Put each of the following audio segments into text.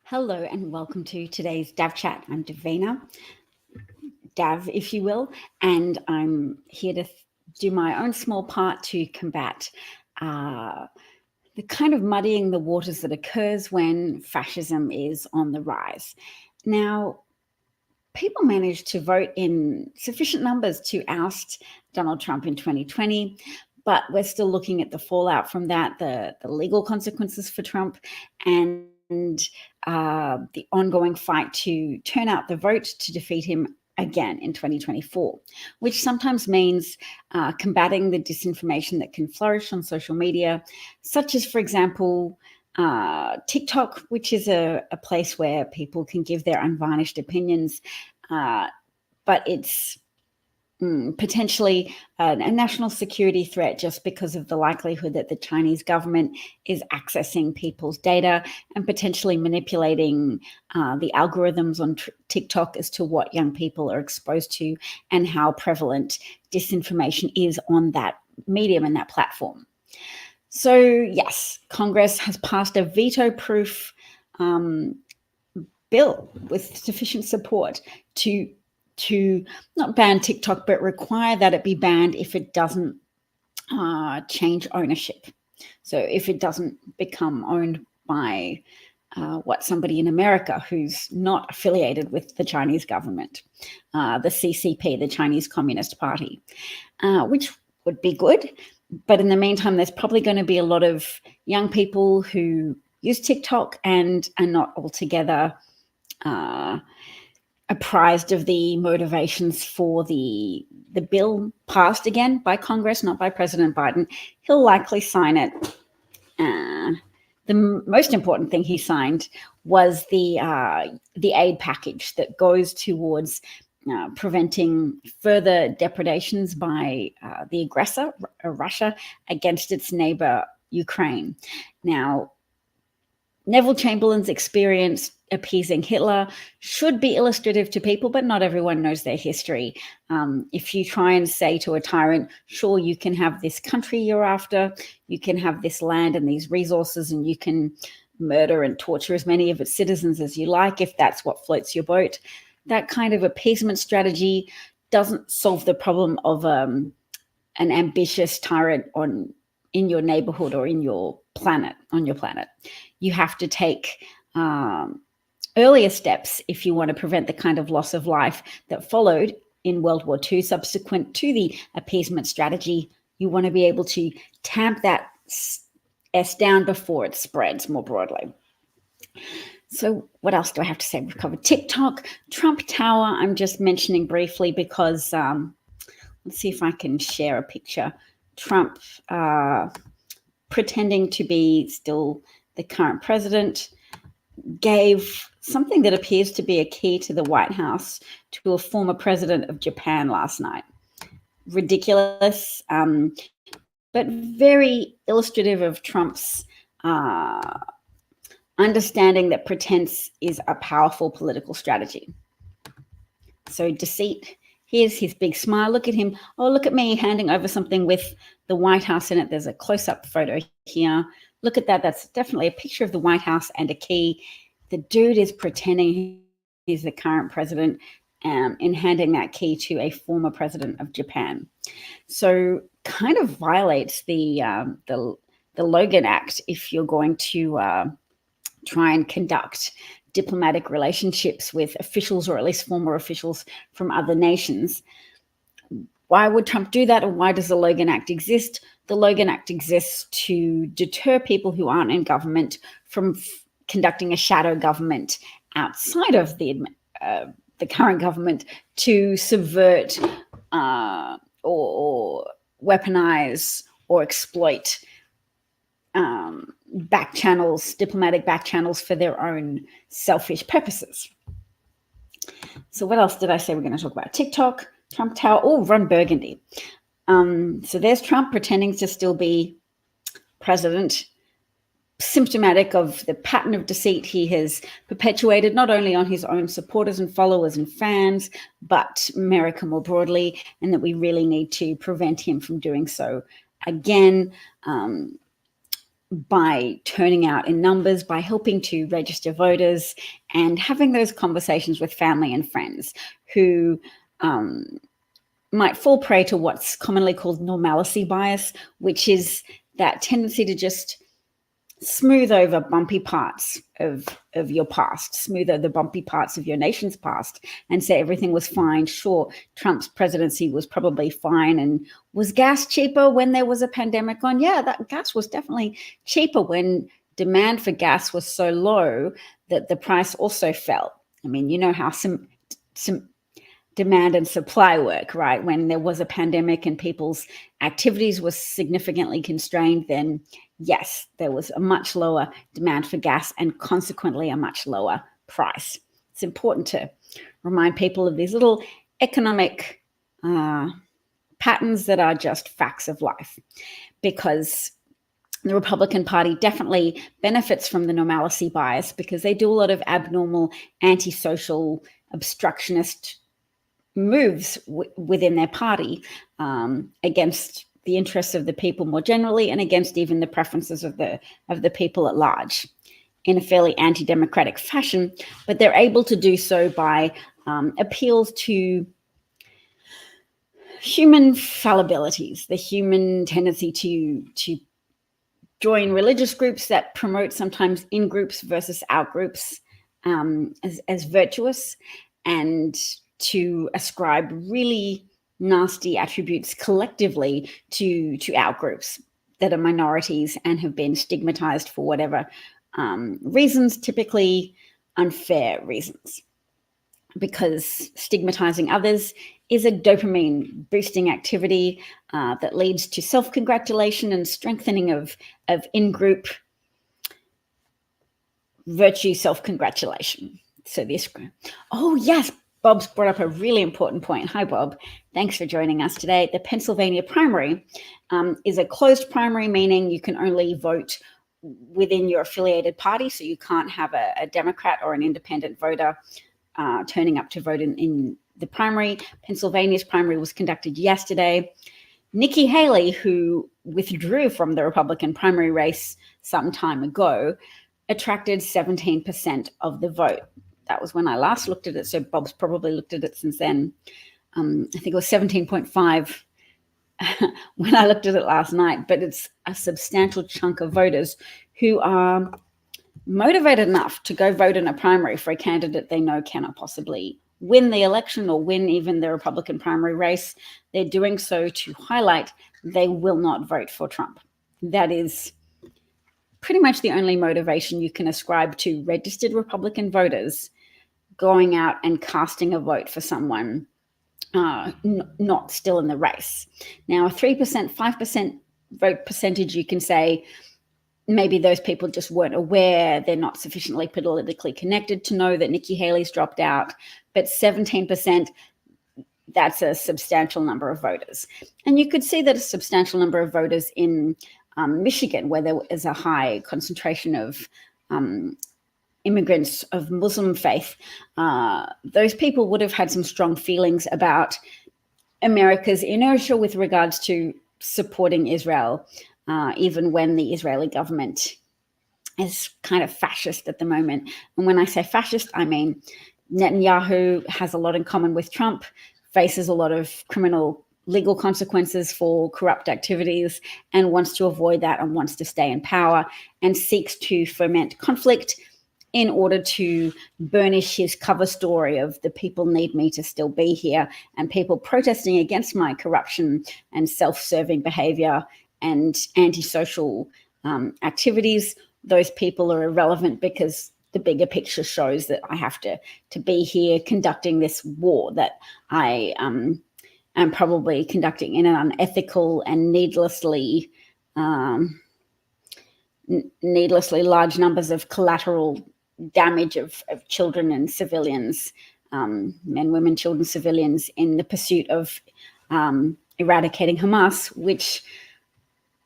Hello and welcome to today's Dav Chat. I'm Davina, Dav, if you will, and I'm here to do my own small part to combat the kind of muddying the waters that occurs when fascism is on the rise. Now, people managed to vote in sufficient numbers to oust Donald Trump in 2020, but we're still looking at the fallout from that, the legal consequences for Trump, and the ongoing fight to turn out the vote to defeat him again in 2024, which sometimes means combating the disinformation that can flourish on social media, such as, for example, TikTok, which is a place where people can give their unvarnished opinions, but it's potentially a national security threat just because of the likelihood that the Chinese government is accessing people's data and potentially manipulating the algorithms on TikTok as to what young people are exposed to and how prevalent disinformation is on that medium and that platform. So, yes, Congress has passed a veto-proof bill with sufficient support to not ban TikTok, but require that it be banned if it doesn't change ownership. So if it doesn't become owned by somebody in America who's not affiliated with the Chinese government, the CCP, the Chinese Communist Party, which would be good. But in the meantime, there's probably going to be a lot of young people who use TikTok and are not altogether apprised of the motivations for the bill passed again by Congress, not by President Biden. He'll likely sign it. The most important thing he signed was the aid package that goes towards preventing further depredations by the aggressor, Russia, against its neighbor, Ukraine. Now, Neville Chamberlain's experience appeasing Hitler should be illustrative to people, but not everyone knows their history. If you try and say to a tyrant, sure, you can have this country you're after, you can have this land and these resources, and you can murder and torture as many of its citizens as you like, if that's what floats your boat, that kind of appeasement strategy doesn't solve the problem of an ambitious tyrant in your neighborhood or on your planet. You have to take earlier steps if you want to prevent the kind of loss of life that followed in World War II subsequent to the appeasement strategy. You want to be able to tamp that S down before it spreads more broadly. So what else do I have to say? We've covered TikTok, Trump Tower. I'm just mentioning briefly because let's see if I can share a picture. Trump pretending to be still the current president gave something that appears to be a key to the White House to a former president of Japan last night. Ridiculous, but very illustrative of Trump's understanding that pretense is a powerful political strategy. So deceit. Here's his big smile. Look at him. Oh, look at me handing over something with the White House in it. There's a close-up photo here. Look at that. That's definitely a picture of the White House and a key. The dude is pretending he's the current president in handing that key to a former president of Japan. So kind of violates the Logan Act if you're going to try and conduct diplomatic relationships with officials, or at least former officials from other nations. Why would Trump do that, or why does the Logan Act exist? The Logan Act exists to deter people who aren't in government from conducting a shadow government outside of the current government to subvert or weaponize or exploit diplomatic back channels for their own selfish purposes. So what else did I say we're going to talk about? TikTok, Trump Tower, Ron Burgundy. So there's Trump pretending to still be president, symptomatic of the pattern of deceit he has perpetuated, not only on his own supporters and followers and fans, but America more broadly, and that we really need to prevent him from doing so again. by turning out in numbers, by helping to register voters and having those conversations with family and friends who might fall prey to what's commonly called normalcy bias, which is that tendency to just smooth over bumpy parts of your past, smooth over the bumpy parts of your nation's past and say everything was fine. Sure, Trump's presidency was probably fine. And was gas cheaper when there was a pandemic on? Yeah, that gas was definitely cheaper when demand for gas was so low that the price also fell. I mean, you know how some demand and supply work, right? When there was a pandemic and people's activities were significantly constrained, then yes, there was a much lower demand for gas and consequently a much lower price. It's important to remind people of these little economic patterns that are just facts of life, because the Republican Party definitely benefits from the normalcy bias because they do a lot of abnormal, antisocial, obstructionist moves within their party against the interests of the people more generally and against even the preferences of the people at large in a fairly anti-democratic fashion. But they're able to do so by appeals to human fallibilities, the human tendency to join religious groups that promote sometimes in-groups versus out-groups as virtuous, and to ascribe really nasty attributes collectively to outgroups that are minorities and have been stigmatized for whatever reasons, typically unfair reasons. Because stigmatizing others is a dopamine boosting activity that leads to self-congratulation and strengthening of in-group virtue self-congratulation. So this, oh yes, Bob's brought up a really important point. Hi, Bob. Thanks for joining us today. The Pennsylvania primary is a closed primary, meaning you can only vote within your affiliated party. So you can't have a Democrat or an independent voter turning up to vote in the primary. Pennsylvania's primary was conducted yesterday. Nikki Haley, who withdrew from the Republican primary race some time ago, attracted 17% of the vote. That was when I last looked at it. So Bob's probably looked at it since then. I think it was 17.5 when I looked at it last night, but it's a substantial chunk of voters who are motivated enough to go vote in a primary for a candidate they know cannot possibly win the election or win even the Republican primary race. They're doing so to highlight they will not vote for Trump. That is pretty much the only motivation you can ascribe to registered Republican voters going out and casting a vote for someone not still in the race. Now, a 3%, 5% vote percentage, you can say maybe those people just weren't aware, they're not sufficiently politically connected to know that Nikki Haley's dropped out, but 17%, that's a substantial number of voters. And you could see that a substantial number of voters in Michigan, where there is a high concentration of immigrants of Muslim faith, those people would have had some strong feelings about America's inertia with regards to supporting Israel, even when the Israeli government is kind of fascist at the moment. And when I say fascist, I mean Netanyahu has a lot in common with Trump, faces a lot of criminal legal consequences for corrupt activities, and wants to avoid that and wants to stay in power and seeks to foment conflict in order to burnish his cover story of the people need me to still be here, and people protesting against my corruption and self-serving behavior and antisocial activities. Those people are irrelevant because the bigger picture shows that I have to be here conducting this war that I am probably conducting in an unethical and needlessly large numbers of collateral damage of children and civilians, men, women, children, civilians, in the pursuit of eradicating Hamas, which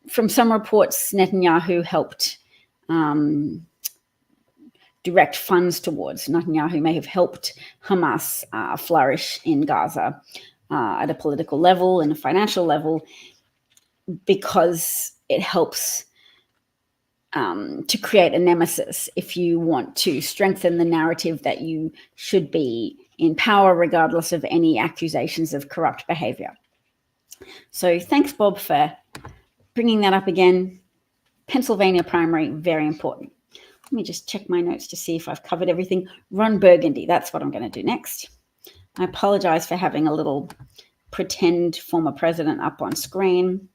from some reports Netanyahu helped direct funds towards. Netanyahu may have helped Hamas flourish in Gaza at a political level and a financial level, because it helps to create a nemesis, if you want to strengthen the narrative that you should be in power regardless of any accusations of corrupt behavior. So thanks, Bob, for bringing that up again. Pennsylvania primary, very important. Let me just check my notes to see if I've covered everything. Ron Burgundy, that's what I'm going to do next. I apologize for having a little pretend former president up on screen.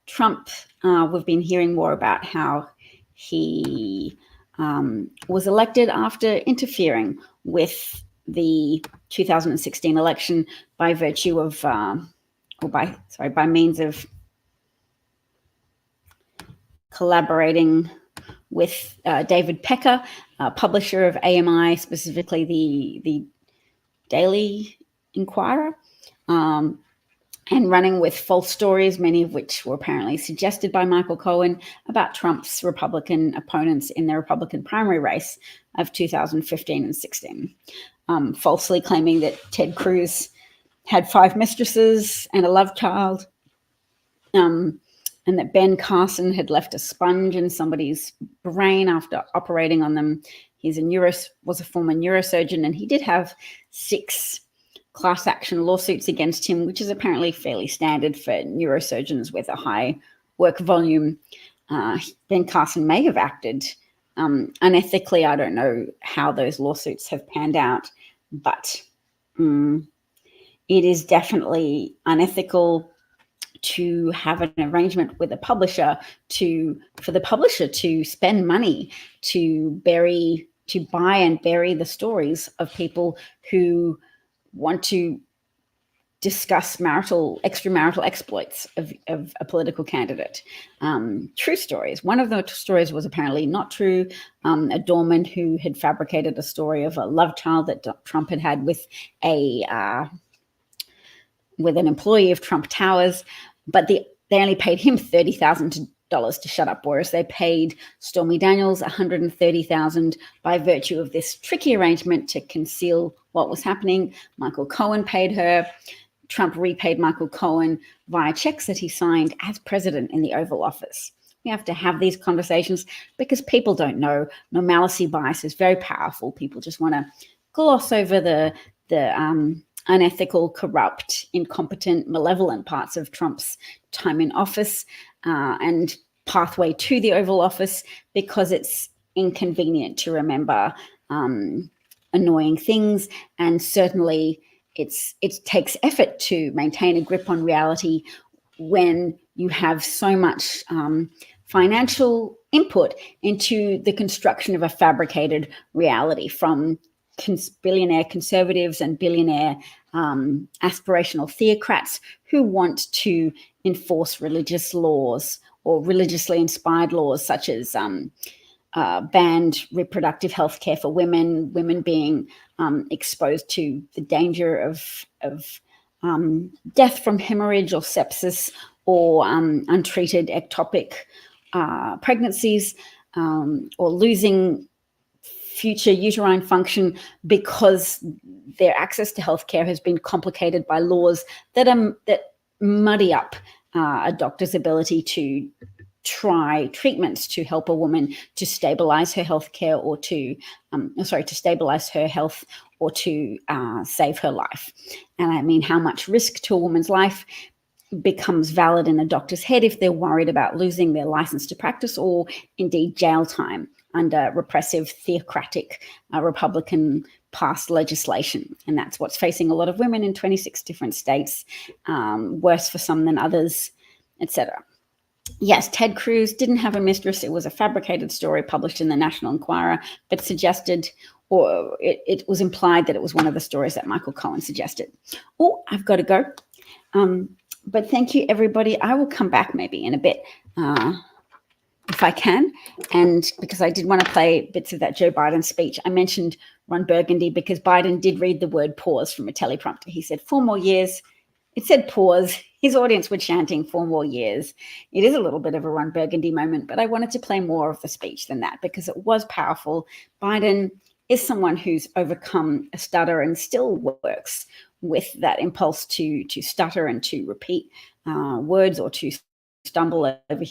Trump, we've been hearing more about how he was elected after interfering with the 2016 election by virtue of, by means of collaborating with David Pecker, publisher of AMI, specifically the Daily Inquirer, and running with false stories, many of which were apparently suggested by Michael Cohen, about Trump's Republican opponents in the Republican primary race of 2015 and 16, falsely claiming that Ted Cruz had 5 mistresses and a love child, and that Ben Carson had left a sponge in somebody's brain after operating on them. He's was a former neurosurgeon, and he did have 6 class action lawsuits against him, which is apparently fairly standard for neurosurgeons with a high work volume. Ben Carson may have acted unethically. I don't know how those lawsuits have panned out, but it is definitely unethical to have an arrangement with a publisher for the publisher to spend money to buy and bury the stories of people who want to discuss extramarital exploits of a political candidate. True stories. One of the stories was apparently not true. A doorman who had fabricated a story of a love child that Trump had with an employee of Trump Towers, but they only paid him $30,000 to shut up, whereas they paid Stormy Daniels $130,000 by virtue of this tricky arrangement to conceal what was happening. Michael Cohen paid her. Trump repaid Michael Cohen via checks that he signed as president in the Oval Office. We have to have these conversations because people don't know. Normalcy bias is very powerful. People just want to gloss over the unethical, corrupt, incompetent, malevolent parts of Trump's time in office and pathway to the Oval Office because it's inconvenient to remember annoying things, and certainly it takes effort to maintain a grip on reality when you have so much financial input into the construction of a fabricated reality from billionaire conservatives and billionaire aspirational theocrats who want to enforce religious laws or religiously inspired laws such as banned reproductive health care for women being exposed to the danger of death from hemorrhage or sepsis or untreated ectopic pregnancies or losing future uterine function because their access to healthcare has been complicated by laws that muddy up a doctor's ability to try treatments to help a woman to stabilize her healthcare or to stabilize her health or to save her life. And I mean, how much risk to a woman's life becomes valid in a doctor's head if they're worried about losing their license to practice or indeed jail time under repressive, theocratic, Republican passed legislation. And that's what's facing a lot of women in 26 different states, worse for some than others, etc. Yes, Ted Cruz didn't have a mistress. It was a fabricated story published in the National Enquirer, but suggested, or it was implied that it was one of the stories that Michael Cohen suggested. Oh, I've got to go. But thank you, everybody. I will come back maybe in a bit if I can. And because I did want to play bits of that Joe Biden speech, I mentioned Ron Burgundy because Biden did read the word pause from a teleprompter. He said 4 more years. It said pause. His audience were chanting 4 more years. It is a little bit of a Ron Burgundy moment, but I wanted to play more of the speech than that because it was powerful. Biden is someone who's overcome a stutter and still works with that impulse to stutter and to repeat words or to stumble over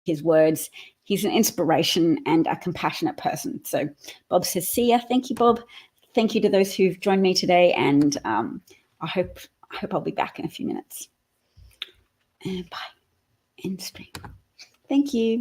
his words. he's an inspiration and a compassionate person. So Bob says, see ya. Thank you, Bob. Thank you to those who've joined me today. And I hope I'll be back in a few minutes. And bye. End stream. Thank you.